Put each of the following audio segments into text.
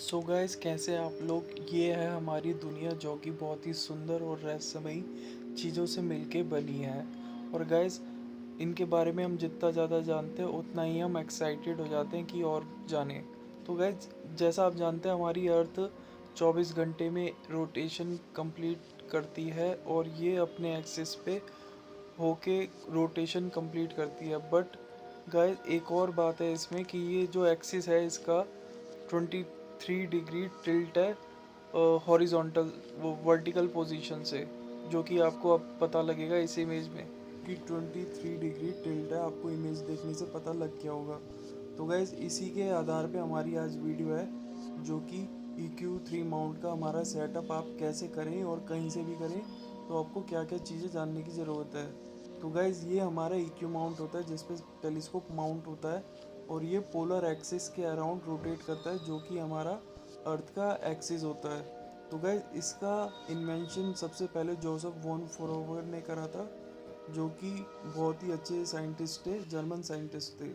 So guys, कैसे आप लोग। ये है हमारी दुनिया जो कि बहुत ही सुंदर और रहस्यमयी चीज़ों से मिलके बनी है। और गाइस, इनके बारे में हम जितना ज़्यादा जानते हैं उतना ही हम एक्साइटेड हो जाते हैं कि और जानें। तो गाइस, जैसा आप जानते हैं हमारी अर्थ 24 घंटे में रोटेशन कंप्लीट करती है और ये अपने एक्सिस पे होके रोटेशन कंप्लीट करती है। बट गाइस, एक और बात है इसमें कि ये जो एक्सिस है इसका 23 डिग्री टिल्ट है हॉरिजॉन्टल वो वर्टिकल पोजीशन से, जो कि आपको अब पता लगेगा इस इमेज में कि 23 डिग्री टिल्ट है। आपको इमेज देखने से पता लग गया होगा। तो गैस, इसी के आधार पे हमारी आज वीडियो है, जो कि EQ3 माउंट का हमारा सेटअप आप कैसे करें और कहीं से भी करें तो आपको क्या क्या चीज़ें जानने की ज़रूरत है। तो गाइज़, ये हमारा EQ माउंट होता है जिसपे टेलीस्कोप माउंट होता है और ये पोलर एक्सिस के अराउंड रोटेट करता है, जो कि हमारा अर्थ का एक्सिस होता है। तो गाइज़, इसका इन्वेंशन सबसे पहले जोसेफ वॉन फोरोवर ने करा था, जो कि बहुत ही अच्छे साइंटिस्ट थे, जर्मन साइंटिस्ट थे।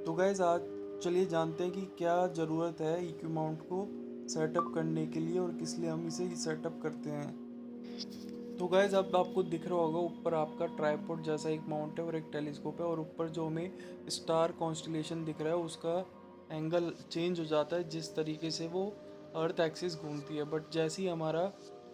तो गाइज़, आज चलिए जानते हैं कि क्या ज़रूरत है EQ माउंट को सेटअप करने के लिए और किस लिए हम इसे सेटअप करते हैं। तो गाइज, अब आपको दिख रहा होगा ऊपर आपका ट्राइपॉड जैसा एक माउंट है और एक टेलीस्कोप है, और ऊपर जो हमें स्टार कॉन्स्टलेशन दिख रहा है उसका एंगल चेंज हो जाता है जिस तरीके से वो अर्थ एक्सिस घूमती है। बट जैसे ही हमारा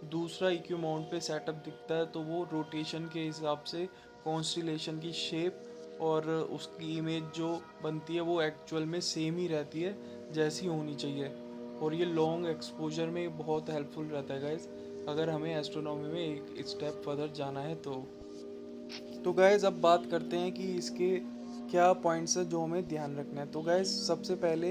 दूसरा EQ माउंट पे सेटअप दिखता है तो वो रोटेशन के हिसाब से कॉन्स्टलेशन की शेप और उसकी इमेज जो बनती है वो एक्चुअल में सेम ही रहती है जैसी होनी चाहिए। और ये लॉन्ग एक्सपोजर में बहुत हेल्पफुल रहता है गाइज, अगर हमें एस्ट्रोनॉमी में एक स्टेप फर्दर जाना है तो गाइज, अब बात करते हैं कि इसके क्या पॉइंट्स है जो हमें ध्यान रखना है। तो गाइज, सबसे पहले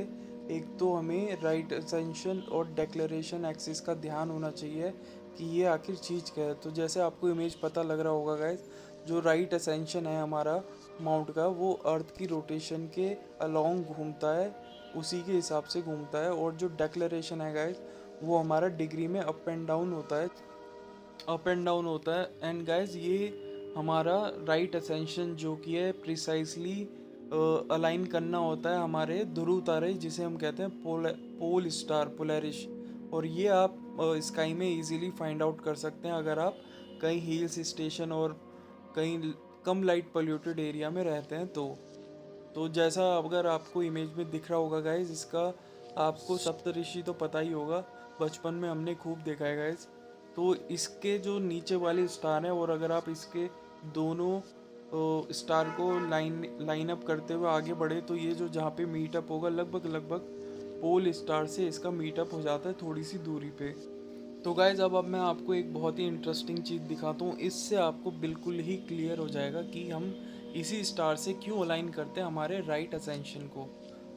एक तो हमें राइट असेंशन और डेक्लेरेशन एक्सिस का ध्यान होना चाहिए कि ये आखिर चीज़ क्या है। तो जैसे आपको इमेज पता लग रहा होगा गाइज, जो राइट असेंशन है हमारा माउंट का वो अर्थ की रोटेशन के अलोंग घूमता है, उसी के हिसाब से घूमता है। और जो डेक्लेरेशन है गाइज, वो हमारा डिग्री में अप एंड डाउन होता है, अप एंड डाउन होता है। एंड गाइज, ये हमारा राइट असेंशन जो कि है प्रिसाइसली अलाइन करना होता है हमारे ध्रुव तारे, जिसे हम कहते हैं पोल स्टार, पोलैरिस। और ये आप स्काई में इजीली फाइंड आउट कर सकते हैं अगर आप कहीं हिल्स स्टेशन और कहीं कम लाइट पोल्यूटेड एरिया में रहते हैं तो जैसा अगर आपको इमेज में दिख रहा होगा गाइज, इसका आपको सप्तऋषि तो पता ही होगा, बचपन में हमने खूब देखा है गाइज। तो इसके जो नीचे वाले स्टार हैं, और अगर आप इसके दोनों स्टार को लाइन अप करते हुए आगे बढ़े तो ये जो जहाँ पे मीटअप होगा लगभग लगभग पोल स्टार से इसका मीटअप हो जाता है थोड़ी सी दूरी पे। तो गाइज, अब मैं आपको एक बहुत ही इंटरेस्टिंग चीज़ दिखाता हूँ, इससे आपको बिल्कुल ही क्लियर हो जाएगा कि हम इसी स्टार से क्यों अलाइन करते हैं हमारे राइट असेंशन को।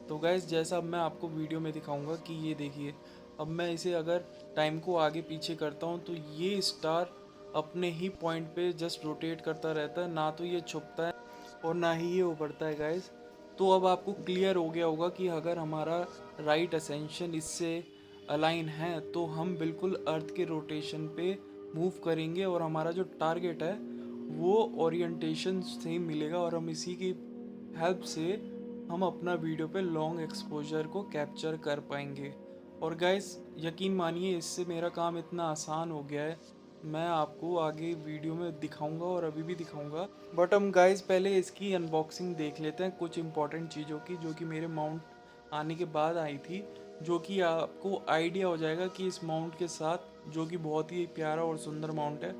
तो गाइज, जैसा अब मैं आपको वीडियो में दिखाऊंगा कि ये देखिए, अब मैं इसे अगर टाइम को आगे पीछे करता हूँ तो ये स्टार अपने ही पॉइंट पे जस्ट रोटेट करता रहता है, ना तो ये छुपता है और ना ही ये उभरता है गाइज। तो अब आपको क्लियर हो गया होगा कि अगर हमारा राइट असेंशन इससे अलाइन है तो हम बिल्कुल अर्थ के रोटेशन पे मूव करेंगे और हमारा जो टारगेट है वो ओरिएंटेशन सेम मिलेगा, और हम इसी की हेल्प से हम अपना वीडियो पे लॉन्ग एक्सपोजर को कैप्चर कर पाएंगे। और गाइस, यकीन मानिए इससे मेरा काम इतना आसान हो गया है, मैं आपको आगे वीडियो में दिखाऊंगा और अभी भी दिखाऊंगा। बट हम गाइस पहले इसकी अनबॉक्सिंग देख लेते हैं कुछ इंपॉर्टेंट चीज़ों की, जो कि मेरे माउंट आने के बाद आई थी, जो कि आपको आइडिया हो जाएगा कि इस माउंट के साथ, जो कि बहुत ही प्यारा और सुंदर माउंट है,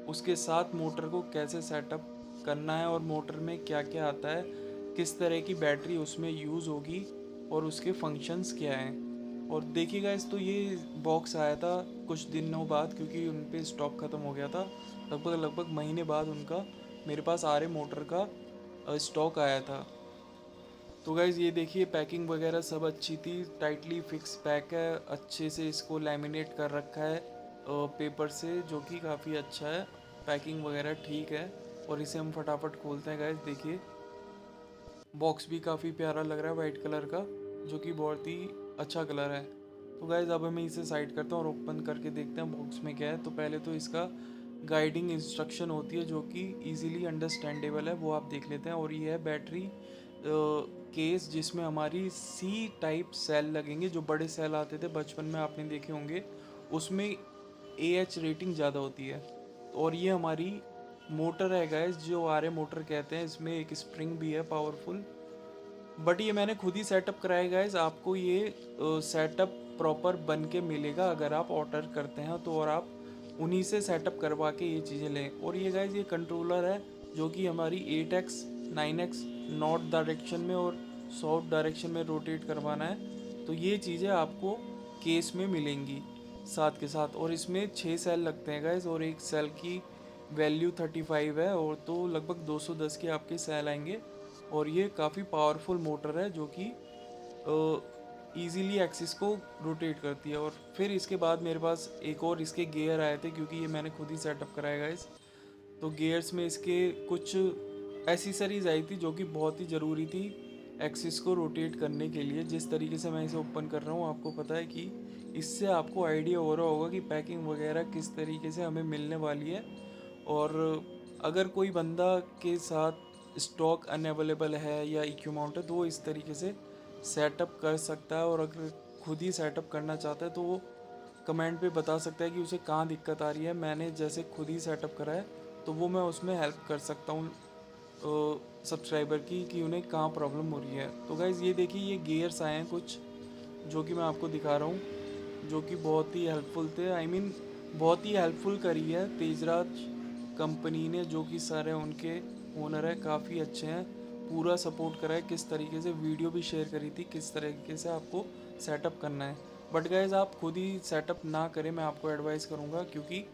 उसके साथ मोटर को कैसे सेटअप करना है और मोटर में क्या क्या आता है, किस तरह की बैटरी उसमें यूज़ होगी और उसके फंक्शंस क्या हैं। और देखिए गाइस, तो ये बॉक्स आया था कुछ दिनों बाद, क्योंकि उन पे स्टॉक ख़त्म हो गया था, लगभग लगभग महीने बाद उनका मेरे पास आरे मोटर का स्टॉक आया था। तो गाइज़, ये देखिए पैकिंग वगैरह सब अच्छी थी, टाइटली फिक्स पैक है, अच्छे से इसको लैमिनेट कर रखा है पेपर से, जो कि काफ़ी अच्छा है, पैकिंग वगैरह ठीक है। और इसे हम फटाफट खोलते हैं गाइज़। देखिए, बॉक्स भी काफ़ी प्यारा लग रहा है वाइट कलर का, जो कि बहुत ही अच्छा कलर है। तो गाइज़, अब हमें इसे साइड करते हैं और ओपन करके देखते हैं बॉक्स में क्या है। तो पहले तो इसका गाइडिंग इंस्ट्रक्शन होती है जो कि इजीली अंडरस्टैंडेबल है, वो आप देख लेते हैं। और ये है बैटरी केस जिसमें हमारी सी टाइप सेल लगेंगे। जो बड़े सेल आते थे बचपन में आपने देखे होंगे, उसमें एच रेटिंग ज़्यादा होती है। और ये हमारी मोटर है गाइस, जो आर मोटर कहते हैं। इसमें एक स्प्रिंग भी है पावरफुल, बट ये मैंने खुद ही सेटअप कराया गाइस। आपको ये सेटअप प्रॉपर बन के मिलेगा अगर आप ऑर्डर करते हैं तो, और आप उन्हीं से सेटअप करवा के ये चीज़ें लें। और ये गाइस ये कंट्रोलर है जो कि हमारी 8x 9x नॉर्थ डायरेक्शन में और साउथ डायरेक्शन में रोटेट करवाना है। तो ये चीज़ें आपको केस में मिलेंगी साथ के साथ। और इसमें 6 सेल लगते हैं गाइस, और एक सेल की वैल्यू 35 है, और तो लगभग 210 के आपके सेल आएंगे। और ये काफ़ी पावरफुल मोटर है जो कि ईज़िली एक्सिस को रोटेट करती है। और फिर इसके बाद मेरे पास एक और इसके गियर आए थे, क्योंकि ये मैंने खुद ही सेटअप कराया गाइस। तो गियर्स में इसके कुछ एसेसरीज आई थी जो कि बहुत ही ज़रूरी थी एक्सिस को रोटेट करने के लिए। जिस तरीके से मैं इसे ओपन कर रहा हूँ, आपको पता है कि इससे आपको आइडिया हो रहा होगा कि पैकिंग वगैरह किस तरीके से हमें मिलने वाली है। और अगर कोई बंदा के साथ स्टॉक अनअवेलेबल है या इक्विपमेंट है, तो वो इस तरीके से सेटअप कर सकता है। और अगर खुद ही सेटअप करना चाहता है तो वो कमेंट पे बता सकता है कि उसे कहाँ दिक्कत आ रही है। मैंने जैसे खुद ही सेटअप करा है, तो वो मैं उसमें हेल्प कर सकता हूँ सब्सक्राइबर की, कि उन्हें कहाँ प्रॉब्लम हो रही है। तो गाइज़ ये देखिए, ये गियर्स आए हैं कुछ जो कि मैं आपको दिखा रहा हूँ, जो कि बहुत ही हेल्पफुल थे। आई मीन बहुत ही हेल्पफुल करी है तेजराज कंपनी ने, जो कि सारे उनके ओनर है काफ़ी अच्छे हैं। पूरा सपोर्ट करा है, किस तरीके से वीडियो भी शेयर करी थी किस तरीके से आपको सेटअप करना है। बट गाइज आप खुद ही सेटअप ना करें, मैं आपको एडवाइस करूँगा, क्योंकि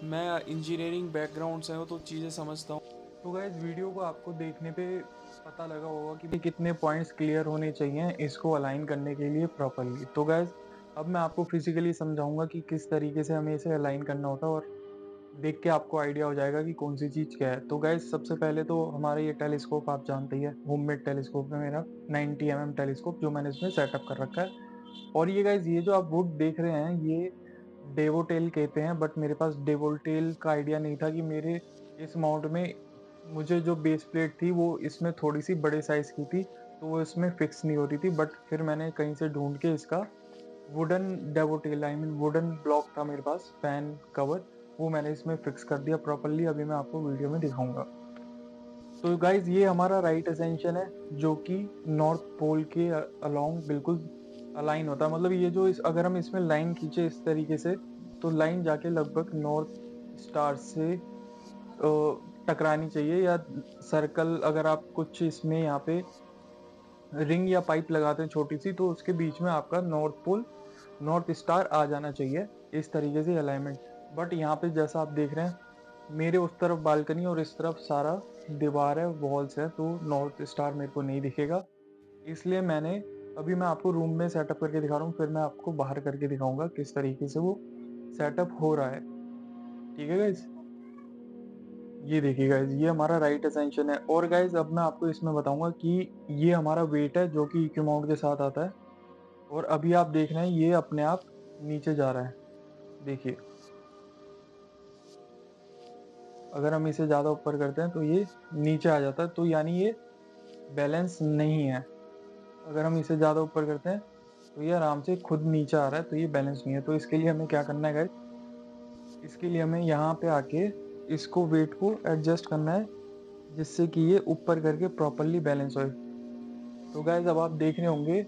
मैं इंजीनियरिंग बैकग्राउंड से हूँ तो चीज़ें समझता हूँ। तो गाइज वीडियो को आपको देखने पे पता लगा होगा कि कितने पॉइंट्स क्लियर होने चाहिए इसको अलाइन करने के लिए प्रॉपरली। तो गाइज अब मैं आपको फिजिकली समझाऊंगा कि किस तरीके से हमें इसे अलाइन करना होता है, और देख के आपको आइडिया हो जाएगा कि कौन सी चीज़ क्या है। तो गाइज सबसे पहले तो हमारा ये टेलीस्कोप आप जानते ही है, होममेड टेलीस्कोप है मेरा, 90 mm टेलीस्कोप जो मैंने इसमें सेटअप कर रखा है। और ये गाइज ये जो आप वुड देख रहे हैं, ये डेवोटेल कहते हैं, बट मेरे पास डेवोटेल का आइडिया नहीं था कि मेरे इस माउंट में मुझे जो बेस प्लेट थी वो इसमें थोड़ी सी बड़े साइज की थी, तो वो इसमें फिक्स नहीं हो रही थी। बट फिर मैंने कहीं से ढूंढ के इसका wooden dovetail, I mean wooden block था मेरे पास, फैन कवर, वो मैंने इसमें फिक्स कर दिया प्रॉपरली। अभी मैं आपको वीडियो में दिखाऊंगा। तो गाइज ये हमारा राइट असेंशन है जो कि नॉर्थ पोल के अलोंग बिल्कुल अलाइन होता है। मतलब ये जो अगर हम इसमें लाइन खींचे इस तरीके से, तो लाइन जाके लगभग नॉर्थ स्टार से टकरानी चाहिए, या सर्कल अगर आप कुछ इसमें यहाँ पे रिंग या पाइप लगाते हैं छोटी सी, तो उसके बीच में आपका नॉर्थ पोल नॉर्थ स्टार आ जाना चाहिए, इस तरीके से अलाइनमेंट। बट यहाँ पे जैसा आप देख रहे हैं, मेरे उस तरफ बालकनी और इस तरफ सारा दीवार है, वॉल्स है, तो नॉर्थ स्टार मेरे को नहीं दिखेगा। इसलिए मैंने अभी मैं आपको रूम में सेटअप करके दिखा रहा हूँ, फिर मैं आपको बाहर करके दिखाऊंगा किस तरीके से वो सेटअप हो रहा है। ठीक है गाइज, ये देखिए गाइज ये हमारा राइट असेंशन है। और गाइज अब मैं आपको इसमें बताऊंगा कि ये हमारा वेट है जो कि इक्वी माउंट के साथ आता है। और अभी आप देख रहे हैं ये अपने आप नीचे जा रहा है, देखिए अगर हम इसे ज़्यादा ऊपर करते हैं तो ये नीचे आ जाता है, तो यानी ये बैलेंस नहीं है। अगर हम इसे ज़्यादा ऊपर करते हैं तो ये आराम से खुद नीचे आ रहा है, तो ये बैलेंस नहीं है। तो इसके लिए हमें क्या करना है गाइस, इसके लिए हमें यहाँ पे आके इसको वेट को एडजस्ट करना है, जिससे कि ये ऊपर करके प्रॉपरली बैलेंस होए। तो गाइस अब आप देख रहे होंगे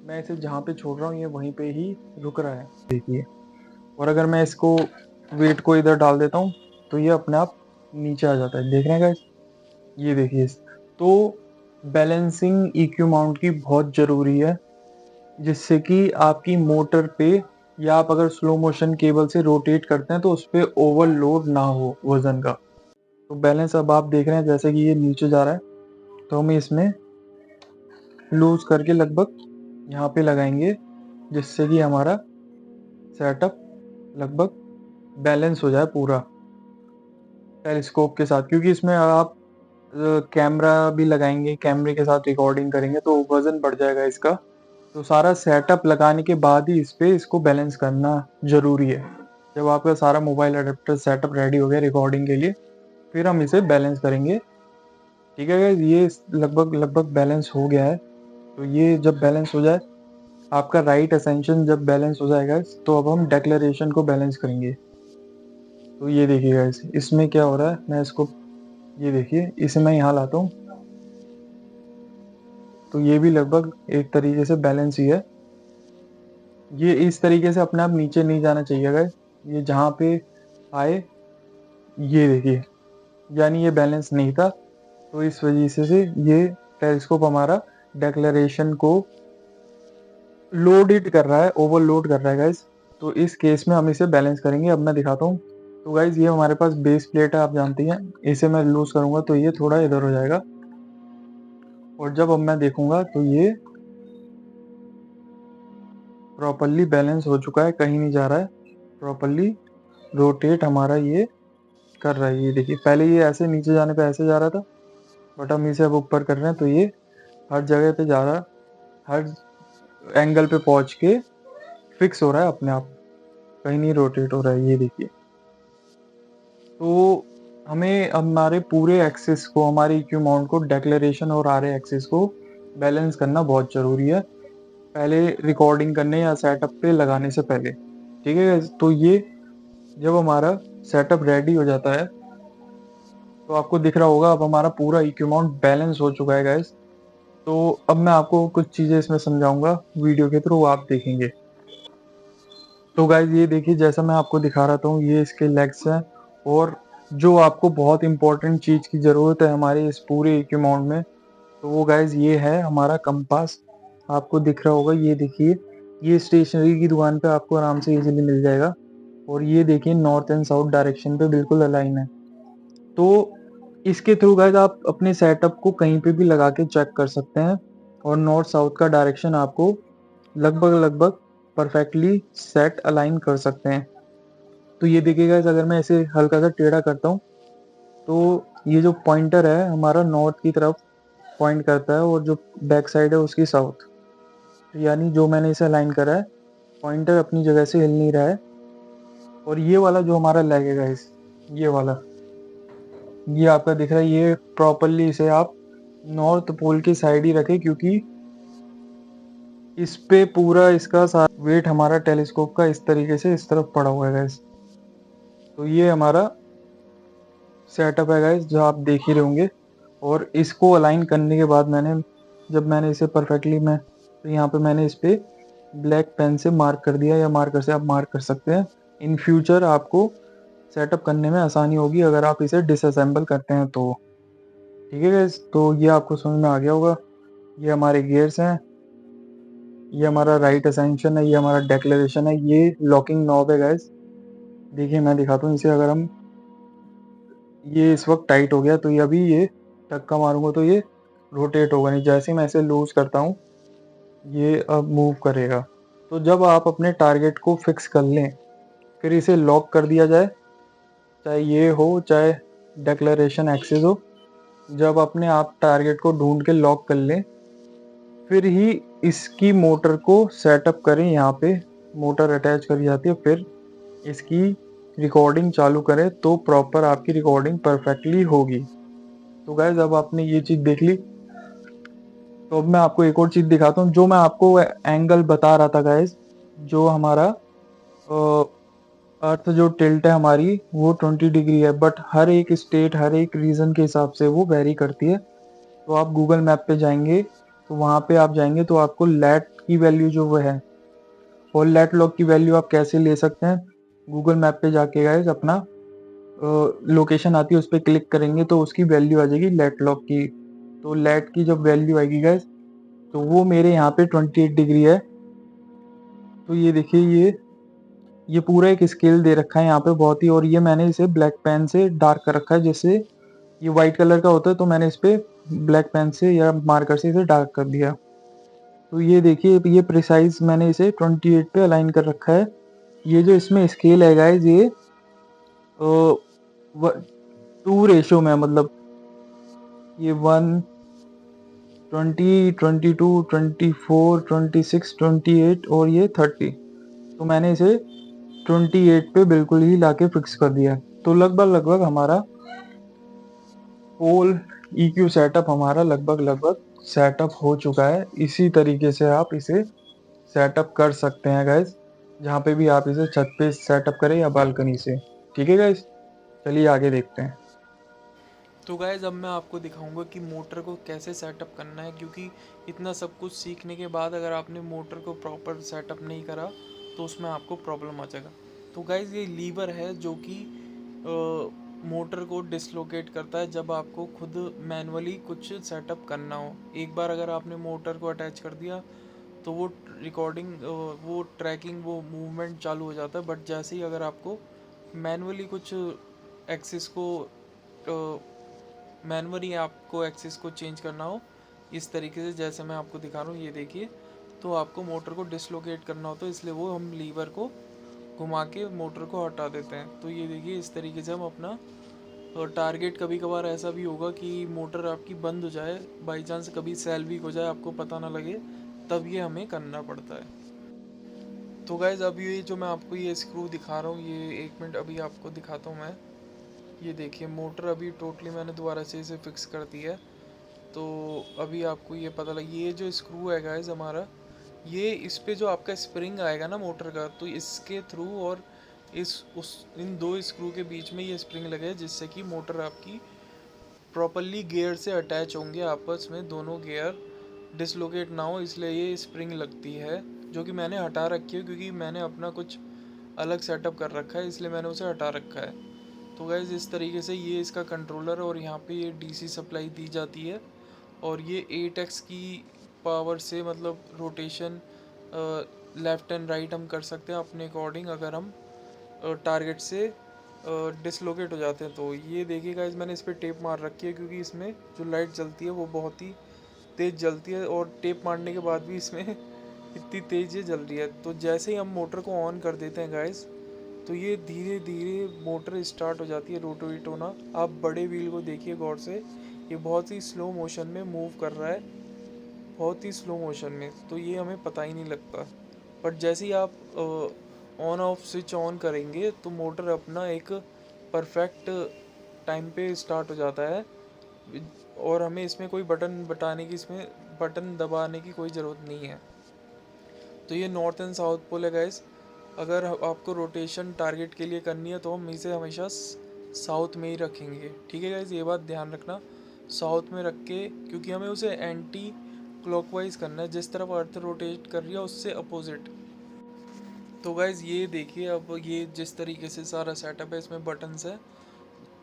मैं इसे जहाँ पे छोड़ रहा हूँ ये वहीं पे ही रुक रहा है, देखिए। और अगर मैं इसको वेट को इधर डाल देता हूँ तो ये अपने आप नीचे आ जाता है, देख रहे हैं गाइस, ये देखिए। तो बैलेंसिंग EQ माउंट की बहुत ज़रूरी है, जिससे कि आपकी मोटर पे, या आप अगर स्लो मोशन केबल से रोटेट करते हैं तो उस पर ओवरलोड ना हो वजन का। तो बैलेंस अब आप देख रहे हैं जैसे कि ये नीचे जा रहा है, तो हम इसमें लूज करके लगभग यहाँ पे लगाएंगे, जिससे कि हमारा सेटअप लगभग बैलेंस हो जाए पूरा टेलीस्कोप के साथ। क्योंकि इसमें आप कैमरा भी लगाएंगे, कैमरे के साथ रिकॉर्डिंग करेंगे तो वजन बढ़ जाएगा इसका। तो सारा सेटअप लगाने के बाद ही इस पे इसको बैलेंस करना जरूरी है। जब आपका सारा मोबाइल अडेप्टर सेटअप रेडी हो गया रिकॉर्डिंग के लिए, फिर हम इसे बैलेंस करेंगे ठीक है गाइस, ये लगभग लगभग बैलेंस हो गया है। तो ये जब बैलेंस हो जाए, आपका राइट असेंशन जब बैलेंस हो जाएगा, तो अब हम डेक्लेरेशन को बैलेंस करेंगे। तो ये देखिए गाइस, इसमें क्या हो रहा है, मैं इसको, ये देखिए इसे मैं यहाँ लाता हूँ, तो ये भी लगभग एक तरीके से बैलेंस ही है। ये इस तरीके से अपने आप नीचे नहीं जाना चाहिए गाइस, ये जहाँ पे आए, ये देखिए, यानी ये बैलेंस नहीं था। तो इस वजह से ये टेलीस्कोप हमारा डेक्लेरेशन को लोड इट कर रहा है, ओवरलोड कर रहा है गाइस। तो इस केस में हम इसे बैलेंस करेंगे। अब मैं दिखाता हूँ। तो गाइस, ये हमारे पास बेस प्लेट है, आप जानती हैं। इसे मैं लूज करूंगा तो ये थोड़ा इधर हो जाएगा, और जब अब मैं देखूंगा तो ये प्रॉपरली बैलेंस हो चुका है, कहीं नहीं जा रहा है, प्रॉपरली रोटेट हमारा ये कर रहा है। ये देखिए, पहले ये ऐसे नीचे जाने पे ऐसे जा रहा था, बट हम इसे अब ऊपर कर रहे हैं तो ये हर जगह पे जा रहा है, हर एंगल पे पहुंच के फिक्स हो रहा है अपने आप, कहीं नहीं रोटेट हो रहा है। ये देखिए, तो हमें हमारे पूरे एक्सिस को, हमारे इक्यू माउंट को, डेक्लेरेशन और आर एक्सिस को बैलेंस करना बहुत ज़रूरी है, पहले रिकॉर्डिंग करने या सेटअप पे लगाने से पहले। ठीक है, तो ये जब हमारा सेटअप रेडी हो जाता है, तो आपको दिख रहा होगा अब हमारा पूरा इक्यू माउंट बैलेंस हो चुका है गाइस। तो अब मैं आपको कुछ चीज़ें इसमें समझाऊंगा वीडियो के थ्रू, आप देखेंगे। तो गाइज, ये देखिए, जैसा मैं आपको दिखा रहा था, ये इसके लेग्स हैं। और जो आपको बहुत इंपॉर्टेंट चीज़ की ज़रूरत है हमारे इस पूरे इक्विपमेंट में, तो वो गाइज ये है हमारा कंपास। आपको दिख रहा होगा, ये देखिए, ये स्टेशनरी की दुकान पे आपको आराम से इजीली मिल जाएगा। और ये देखिए, नॉर्थ एंड साउथ डायरेक्शन पे बिल्कुल अलाइन है। तो इसके थ्रू गाइज आप अपने सेटअप को कहीं पे भी लगा के चेक कर सकते हैं, और नॉर्थ साउथ का डायरेक्शन आपको लगभग लगभग परफेक्टली सेट अलाइन कर सकते हैं। तो ये देखिएगा, अगर मैं इसे हल्का सा टेढ़ा करता हूँ, तो ये जो पॉइंटर है हमारा नॉर्थ की तरफ पॉइंट करता है, और जो बैक साइड है उसकी साउथ। यानी जो मैंने इसे अलाइन करा है, पॉइंटर अपनी जगह से हिल नहीं रहा है। और ये वाला जो हमारा लेग है गाइस, ये वाला, ये आपका दिख रहा है, ये प्रॉपरली इसे आप नॉर्थ पोल की साइड ही रखें, क्योंकि इस पे पूरा इसका सारा वेट हमारा टेलीस्कोप का इस तरीके से इस तरफ पड़ा हुआ है गाइस। तो ये हमारा सेटअप है गाइस, जो आप देख ही रहे होंगे। और इसको अलाइन करने के बाद जब मैंने इसे परफेक्टली, मैं तो यहाँ पे मैंने इस पे ब्लैक पेन से मार्क कर दिया, या मार्कर से आप मार्क कर सकते हैं। इन फ्यूचर आपको सेटअप करने में आसानी होगी अगर आप इसे डिसअसेंबल करते हैं तो। ठीक है गाइस, तो ये आपको समझ में आ गया होगा। ये हमारे गियर्स हैं, ये हमारा राइट असेंशन है, ये हमारा डेक्लेरेशन है, ये लॉकिंग नॉब है गाइस। देखिए, मैं दिखाता हूँ इसे। अगर हम, ये इस वक्त टाइट हो गया, तो ये अभी ये धक्का मारूंगा तो ये रोटेट होगा नहीं। जैसे ही मैं इसे लूज करता हूँ, ये अब मूव करेगा। तो जब आप अपने टारगेट को फिक्स कर लें, फिर इसे लॉक कर दिया जाए, चाहे ये हो चाहे डेक्लेरेशन एक्सेस हो। जब अपने आप टारगेट को ढूंढ के लॉक कर लें, फिर ही इसकी मोटर को सेटअप करें। यहाँ पे मोटर अटैच करी जाती है, फिर इसकी रिकॉर्डिंग चालू करें, तो प्रॉपर आपकी रिकॉर्डिंग परफेक्टली होगी। तो गाइज, अब आपने ये चीज़ देख ली, तो अब मैं आपको एक और चीज़ दिखाता हूँ। जो मैं आपको एंगल बता रहा था गाइज, जो हमारा अर्थ जो टिल्ट है हमारी, वो 20 डिग्री है, बट हर एक स्टेट, हर एक रीजन के हिसाब से वो वेरी करती है। तो आप गूगल मैप पे जाएंगे, तो वहाँ पे आप जाएंगे तो आपको लैट की वैल्यू जो वो है, और लैट लॉग की वैल्यू आप कैसे ले सकते हैं, गूगल मैप पे जाके गाइज अपना लोकेशन आती है, उस पर क्लिक करेंगे तो उसकी वैल्यू आ जाएगी लैट लॉग की। तो लैट की जब वैल्यू आएगी गाइज, तो वो मेरे यहाँ पे 28 डिग्री है। तो ये देखिए, ये पूरा एक स्केल दे रखा है यहाँ पे बहुत ही, और ये मैंने इसे ब्लैक पेन से डार्क कर रखा है। जैसे ये वाइट कलर का होता है, तो मैंने इस पे ब्लैक पेन से या मार्कर से इसे डार्क कर दिया। तो ये देखिए, ये प्रिसाइज मैंने इसे 28 पे अलाइन कर रखा है। ये जो इसमें स्केल है गाइज, ये 2 रेशो में, मतलब ये 1, 20, 22, 24, 26, 28 और ये 30। तो मैंने इसे 28 पे बिल्कुल ही लाके फिक्स कर दिया। तो लगभग लगभग हमारा पोल EQ सेटअप हमारा लगभग सेटअप हो चुका है। इसी तरीके से आप इसे सेटअप कर सकते हैं गाइस, जहाँ पे भी आप इसे छत पे सेटअप करें या बालकनी से। ठीक है गाइस, चलिए आगे देखते हैं। तो गाइज़ अब मैं आपको दिखाऊंगा कि मोटर को कैसे सेटअप करना है, क्योंकि इतना सब कुछ सीखने के बाद अगर आपने मोटर को प्रॉपर सेटअप नहीं करा तो उसमें आपको प्रॉब्लम आ जाएगा। तो गाइज़ ये लीवर है जो कि मोटर को डिसलोकेट करता है जब आपको खुद मैनुअली कुछ सेटअप करना हो। एक बार अगर आपने मोटर को अटैच कर दिया तो वो रिकॉर्डिंग, वो ट्रैकिंग, वो मूवमेंट चालू हो जाता है। बट जैसे ही अगर आपको मैनुअली कुछ एक्सिस को मैनुअली आपको एक्सिस को चेंज करना हो, इस तरीके से जैसे मैं आपको दिखा रहा हूँ, ये देखिए, तो आपको मोटर को डिसलोकेट करना होता है, इसलिए वो हम लीवर को घुमा के मोटर को हटा देते हैं। तो ये देखिए, इस तरीके से हम अपना टारगेट, कभी कभार ऐसा भी होगा कि मोटर आपकी बंद हो जाए, बाई चांस कभी सेल वीक हो जाए, आपको पता ना लगे, तब ये हमें करना पड़ता है। तो गाइज़ अब ये जो मैं आपको ये स्क्रू दिखा रहा हूँ, ये 1 मिनट अभी आपको दिखाता हूँ मैं। ये देखिए, मोटर अभी टोटली मैंने दोबारा से इसे फिक्स कर दिया है। तो अभी आपको ये पता लग, ये जो स्क्रू है गाइस हमारा, ये इस पे जो आपका स्प्रिंग आएगा ना मोटर का, तो इसके थ्रू और इस उस इन दो स्क्रू के बीच में ये स्प्रिंग लगे है, जिससे कि मोटर आपकी प्रॉपरली गियर से अटैच होंगे आपस में, दोनों गियर डिसलोकेट ना हो, इसलिए ये स्प्रिंग लगती है, जो कि मैंने हटा रखी है क्योंकि मैंने अपना कुछ अलग सेटअप कर रखा है, इसलिए मैंने उसे हटा रखा है। तो गाइज़ इस तरीके से ये इसका कंट्रोलर है, और यहाँ पे ये डीसी सप्लाई दी जाती है, और ये 8x की पावर से, मतलब रोटेशन लेफ़्ट एंड राइट हम कर सकते हैं अपने अकॉर्डिंग, अगर हम टारगेट से डिसलोकेट हो जाते हैं। तो ये देखिए गाइस, मैंने इस पर टेप मार रखी है क्योंकि इसमें जो लाइट जलती है वो बहुत ही तेज़ जलती है, और टेप मारने के बाद भी इसमें इतनी तेज़ ये जल रही है। तो जैसे ही हम मोटर को ऑन कर देते हैं गाइस, तो ये धीरे धीरे मोटर स्टार्ट हो जाती है रोटेट होना। आप बड़े व्हील को देखिए गौर से, ये बहुत ही स्लो मोशन में मूव कर रहा है, बहुत ही स्लो मोशन में, तो ये हमें पता ही नहीं लगता। बट जैसे ही आप ऑन ऑफ स्विच ऑन करेंगे तो मोटर अपना एक परफेक्ट टाइम पे स्टार्ट हो जाता है, और हमें इसमें कोई बटन दबाने की कोई ज़रूरत नहीं है। तो ये नॉर्थ एंड साउथ पोल है गाइस। अगर आपको रोटेशन टारगेट के लिए करनी है तो हम इसे हमेशा साउथ में ही रखेंगे। ठीक है गाइस, ये बात ध्यान रखना, साउथ में रख के, क्योंकि हमें उसे एंटी क्लॉकवाइज करना है, जिस तरफ अर्थ रोटेट कर रही है उससे अपोजिट। तो गाइज़ ये देखिए, अब ये जिस तरीके से सारा सेटअप है, इसमें बटन्स है,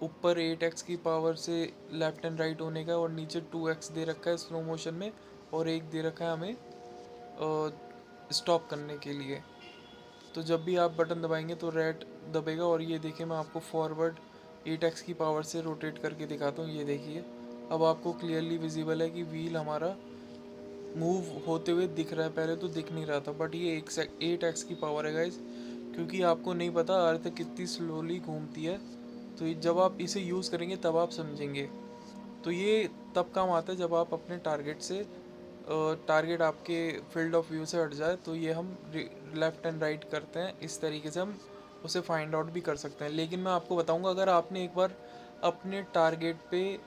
ऊपर 8x की पावर से लेफ़्ट एंड राइट होने का, और नीचे 2x दे रखा है स्लो मोशन में, और एक दे रखा है हमें स्टॉप करने के लिए। तो जब भी आप बटन दबाएंगे तो रेड दबेगा, और ये देखिए, मैं आपको फॉरवर्ड 8x की पावर से रोटेट करके दिखाता हूँ। ये देखिए, अब आपको क्लियरली विजिबल है कि व्हील हमारा मूव होते हुए दिख रहा है, पहले तो दिख नहीं रहा था, बट ये 8x की पावर है गाइज, क्योंकि आपको नहीं पता अर्थ कितनी स्लोली घूमती है। तो जब आप इसे यूज़ करेंगे तब आप समझेंगे। तो ये तब काम आता है जब आप अपने टारगेट आपके फील्ड ऑफ व्यू से हट जाए, तो ये हम लेफ़्ट एंड राइट करते हैं, इस तरीके से हम उसे फाइंड आउट भी कर सकते हैं। लेकिन मैं आपको बताऊंगा, अगर आपने एक बार अपने टारगेट पे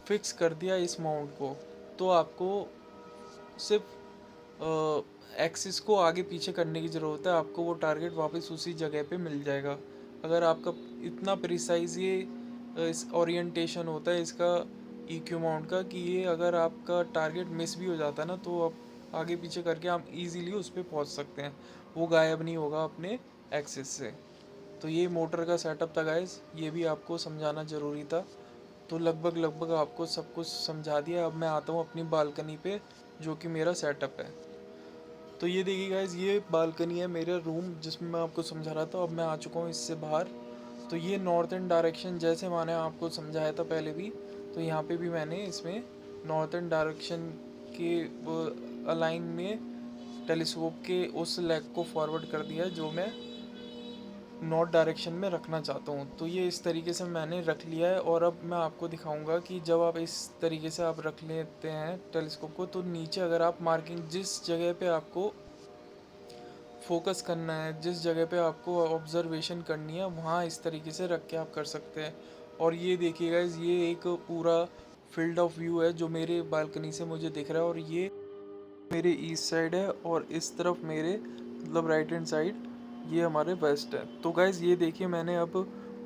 फिक्स कर दिया इस माउंट को, तो आपको सिर्फ एक्सिस को आगे पीछे करने की ज़रूरत है, आपको वो टारगेट वापस उसी जगह पे मिल जाएगा। अगर आपका इतना प्रिसाइज ये इस ओरिएंटेशन होता है इसका EQ माउंट का, कि ये अगर आपका टारगेट मिस भी हो जाता है ना, तो आप आगे पीछे करके आप इजीली उस पर पहुँच सकते हैं, वो गायब नहीं होगा अपने एक्सिस से। तो ये मोटर का सेटअप था गाइस, ये भी आपको समझाना ज़रूरी था। तो लगभग आपको सब कुछ समझा दिया। अब मैं आता हूँ अपनी बालकनी पे, जो कि मेरा सेटअप है। तो ये देखिए गाइज, ये बालकनी है मेरा रूम, जिसमें मैं आपको समझा रहा था। अब मैं आ चुका हूँ इससे बाहर। तो ये नॉर्थर्न डायरेक्शन, जैसे मैंने आपको समझाया था पहले भी, तो यहाँ पे भी मैंने इसमें नॉर्थर्न डायरेक्शन के अलाइन में टेलीस्कोप के उस लेग को फॉरवर्ड कर दिया जो मैं नॉर्थ डायरेक्शन में रखना चाहता हूँ। तो ये इस तरीके से मैंने रख लिया है, और अब मैं आपको दिखाऊंगा कि जब आप इस तरीके से आप रख लेते हैं टेलीस्कोप को, तो नीचे अगर आप मार्किंग, जिस जगह पे आपको फोकस करना है, जिस जगह पे आपको ऑब्जर्वेशन करनी है, वहाँ इस तरीके से रख के आप कर सकते हैं। और ये देखिए गाइज, ये एक पूरा फील्ड ऑफ व्यू है जो मेरे बालकनी से मुझे दिख रहा है, और ये मेरे ईस्ट साइड है, और इस तरफ मेरे मतलब राइट हैंड साइड ये हमारे वेस्ट है। तो गाइज ये देखिए, मैंने अब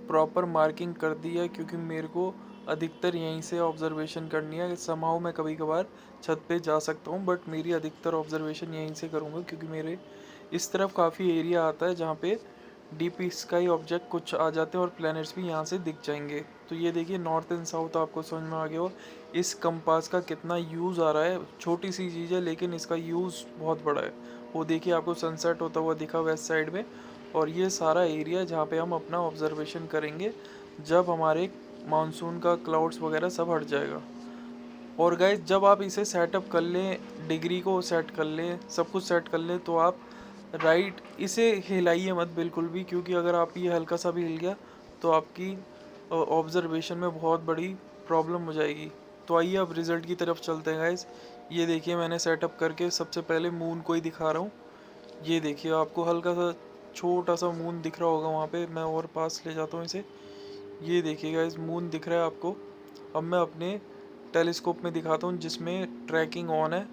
प्रॉपर मार्किंग कर दी है, क्योंकि मेरे को अधिकतर यहीं से ऑब्जर्वेशन करनी है। समहाउ मैं कभी कभार छत पे जा सकता हूँ, बट मेरी अधिकतर ऑब्जर्वेशन यहीं से करूँगा, क्योंकि मेरे इस तरफ काफ़ी एरिया आता है जहाँ पे डीप स्काई ऑब्जेक्ट कुछ आ जाते हैं, और प्लैनेट्स भी यहाँ से दिख जाएंगे। तो ये देखिए, नॉर्थ एंड साउथ आपको समझ में आ गया हो इस कंपास का कितना यूज़ आ रहा है। छोटी सी चीज़ है लेकिन इसका यूज़ बहुत बड़ा है। वो देखिए, आपको सनसेट होता हुआ दिखा वेस्ट साइड में, और ये सारा एरिया जहाँ पे हम अपना ऑब्जर्वेशन करेंगे जब हमारे मानसून का क्लाउड्स वगैरह सब हट जाएगा। और गाइस, जब आप इसे सेटअप कर लें, डिग्री को सेट कर लें, सब कुछ सेट कर लें, तो आप राइट इसे हिलाइए मत बिल्कुल भी, क्योंकि अगर आप ये हल्का सा भी हिल गया तो आपकी ऑब्जर्वेशन में बहुत बड़ी प्रॉब्लम हो जाएगी। तो आइए अब रिज़ल्ट की तरफ चलते हैं गाइस। ये देखिए, मैंने सेटअप करके सबसे पहले मून को ही दिखा रहा हूँ। ये देखिए, आपको हल्का सा छोटा सा मून दिख रहा होगा वहाँ पे। मैं और पास ले जाता हूँ इसे। ये देखिए गाइस, मून दिख रहा है आपको। अब मैं अपने टेलीस्कोप में दिखाता हूँ जिसमें ट्रैकिंग ऑन है।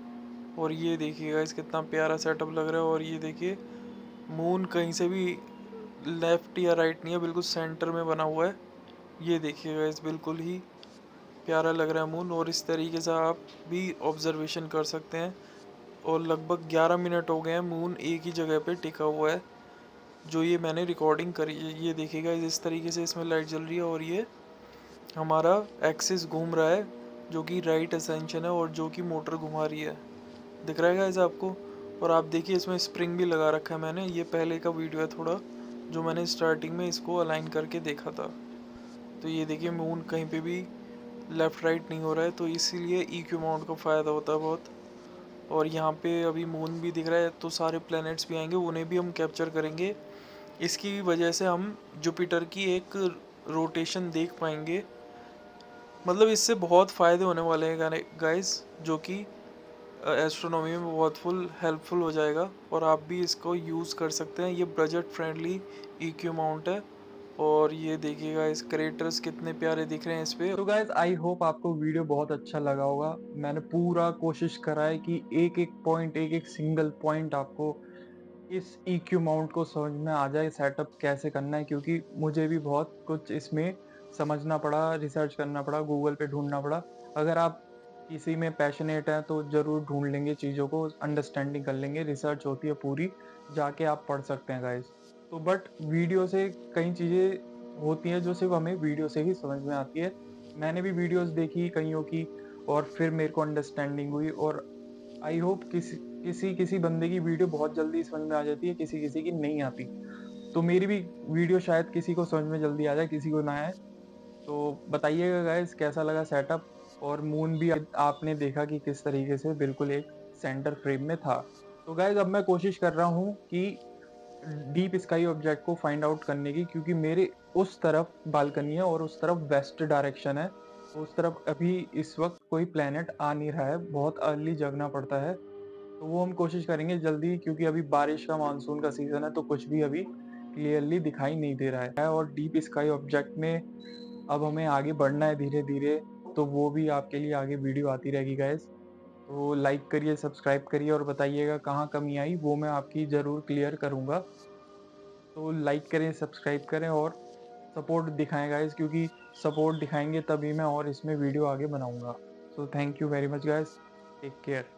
और ये देखिए गाइस, कितना प्यारा सेटअप लग रहा है। और ये देखिए, मून कहीं से भी लेफ्ट या राइट नहीं है, बिल्कुल सेंटर में बना हुआ है। ये देखिए गाइस, बिल्कुल ही प्यारा लग रहा है मून। और इस तरीके से आप भी ऑब्जर्वेशन कर सकते हैं। और लगभग 11 मिनट हो गए हैं मून एक ही जगह पे टिका हुआ है, जो ये मैंने रिकॉर्डिंग करी है। ये देखिएगा, इस तरीके से इसमें लाइट जल रही है, और ये हमारा एक्सिस घूम रहा है जो कि राइट असेंशन है, और जो कि मोटर घुमा रही है। दिख रहा है गाइस आपको? और आप देखिए, इसमें स्प्रिंग भी लगा रखा है मैंने। ये पहले का वीडियो है थोड़ा, जो मैंने स्टार्टिंग में इसको अलाइन करके देखा था। तो ये देखिए, मून कहीं पे भी लेफ़्ट राइट नहीं हो रहा है, तो इसीलिए EQ माउंट का फ़ायदा होता है बहुत। और यहाँ पे अभी मून भी दिख रहा है, तो सारे प्लैनेट्स भी आएंगे, उन्हें भी हम कैप्चर करेंगे। इसकी वजह से हम जुपिटर की एक रोटेशन देख पाएंगे। मतलब इससे बहुत फ़ायदे होने वाले हैं गाइस, जो कि एस्ट्रोनॉमी में बहुत फुल हेल्पफुल हो जाएगा, और आप भी इसको यूज़ कर सकते हैं। ये बजट फ्रेंडली EQ माउंट है। और ये देखिएगा, इस क्रेटर्स कितने प्यारे दिख रहे हैं इस पे। तो गाइज आई होप आपको वीडियो बहुत अच्छा लगा होगा। मैंने पूरा कोशिश करा है कि एक एक पॉइंट, एक एक सिंगल पॉइंट आपको इस EQ माउंट को समझ में आ जाए, सेटअप कैसे करना है, क्योंकि मुझे भी बहुत कुछ इसमें समझना पड़ा, रिसर्च करना पड़ा, गूगल पे ढूंढना पड़ा। अगर आप किसी में पैशनेट हैं तो ज़रूर ढूंढ लेंगे चीज़ों को, अंडरस्टैंडिंग कर लेंगे। रिसर्च होती है पूरी, जाके आप पढ़ सकते हैं गाइस। तो बट वीडियो से कई चीज़ें होती हैं जो सिर्फ हमें वीडियो से ही समझ में आती है। मैंने भी वीडियोस देखी कईयों की, और फिर मेरे को अंडरस्टैंडिंग हुई। और आई होप किसी किसी किसी बंदे की वीडियो बहुत जल्दी समझ में आ जाती है, किसी किसी की नहीं आती। तो मेरी भी वीडियो शायद किसी को समझ में जल्दी आ जाए, किसी को ना आए। तो बताइएगा गाइस कैसा लगा सेटअप। और मून भी आपने देखा कि किस तरीके से बिल्कुल एक सेंटर फ्रेम में था। तो गाइस अब मैं कोशिश कर रहा हूँ कि डीप स्काई ऑब्जेक्ट को फाइंड आउट करने की, क्योंकि मेरे उस तरफ बालकनी है और उस तरफ वेस्ट डायरेक्शन है। उस तरफ अभी इस वक्त कोई प्लेनेट आ नहीं रहा है, बहुत अर्ली जगना पड़ता है। तो वो हम कोशिश करेंगे जल्दी, क्योंकि अभी बारिश का मानसून का सीजन है, तो कुछ भी अभी क्लियरली दिखाई नहीं दे रहा है। और डीप स्काई ऑब्जेक्ट में अब हमें आगे बढ़ना है धीरे धीरे। तो वो भी आपके लिए आगे वीडियो आती रहेगी गाइस। तो लाइक करिए, सब्सक्राइब करिए, और बताइएगा कहाँ कमी आई, वो मैं आपकी ज़रूर क्लियर करूँगा। तो लाइक करें, सब्सक्राइब करें, और सपोर्ट दिखाएं गाइस, क्योंकि सपोर्ट दिखाएंगे तभी मैं और इसमें वीडियो आगे बनाऊंगा। So thank you very much guys, take care.